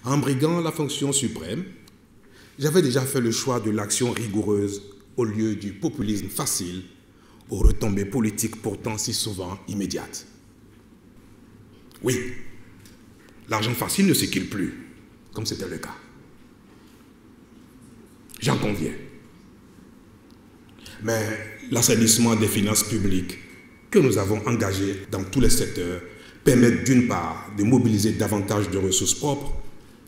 En briguant la fonction suprême, j'avais déjà fait le choix de l'action rigoureuse au lieu du populisme facile aux retombées politiques pourtant si souvent immédiates. Oui, l'argent facile ne circule plus, comme c'était le cas. J'en conviens. Mais l'assainissement des finances publiques que nous avons engagé dans tous les secteurs permet d'une part de mobiliser davantage de ressources propres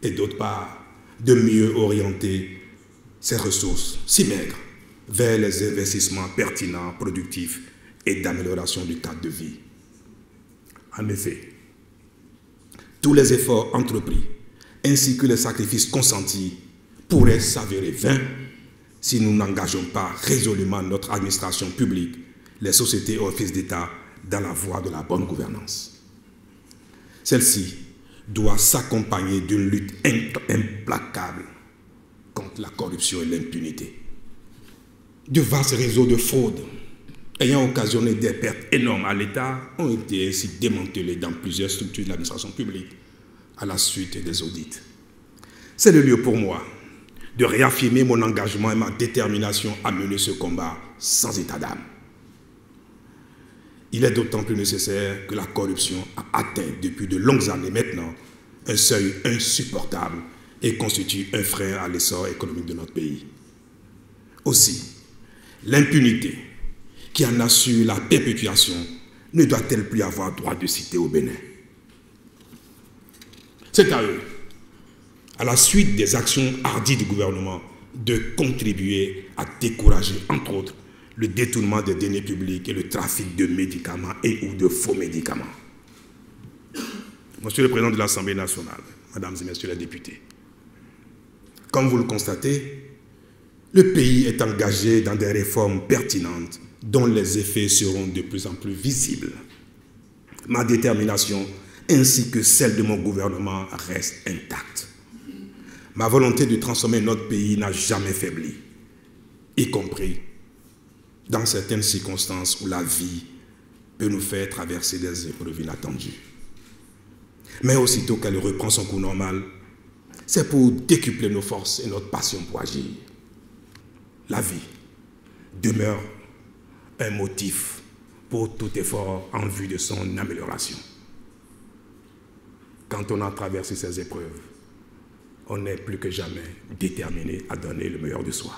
et d'autre part de mieux orienter ces ressources si maigres vers les investissements pertinents, productifs et d'amélioration du cadre de vie. En effet, tous les efforts entrepris ainsi que les sacrifices consentis pourraient s'avérer vains si nous n'engageons pas résolument notre administration publique, les sociétés et offices d'État dans la voie de la bonne gouvernance. Celle-ci doit s'accompagner d'une lutte implacable contre la corruption et l'impunité. De vastes réseaux de fraude ayant occasionné des pertes énormes à l'État ont été ainsi démantelés dans plusieurs structures de l'administration publique à la suite des audits. C'est le lieu pour moi de réaffirmer mon engagement et ma détermination à mener ce combat sans état d'âme. Il est d'autant plus nécessaire que la corruption a atteint depuis de longues années maintenant un seuil insupportable et constitue un frein à l'essor économique de notre pays. Aussi, l'impunité qui en assure la perpétuation ne doit-elle plus avoir droit de cité au Bénin? C'est à eux, à la suite des actions hardies du gouvernement, de contribuer à décourager, entre autres, le détournement des deniers publics et le trafic de médicaments et ou de faux médicaments. Monsieur le Président de l'Assemblée nationale, Mesdames et Messieurs les députés, comme vous le constatez, le pays est engagé dans des réformes pertinentes dont les effets seront de plus en plus visibles. Ma détermination ainsi que celle de mon gouvernement reste intacte. Ma volonté de transformer notre pays n'a jamais faibli, y compris dans certaines circonstances où la vie peut nous faire traverser des épreuves inattendues. Mais aussitôt qu'elle reprend son cours normal, c'est pour décupler nos forces et notre passion pour agir. La vie demeure un motif pour tout effort en vue de son amélioration. Quand on a traversé ces épreuves, on est plus que jamais déterminé à donner le meilleur de soi.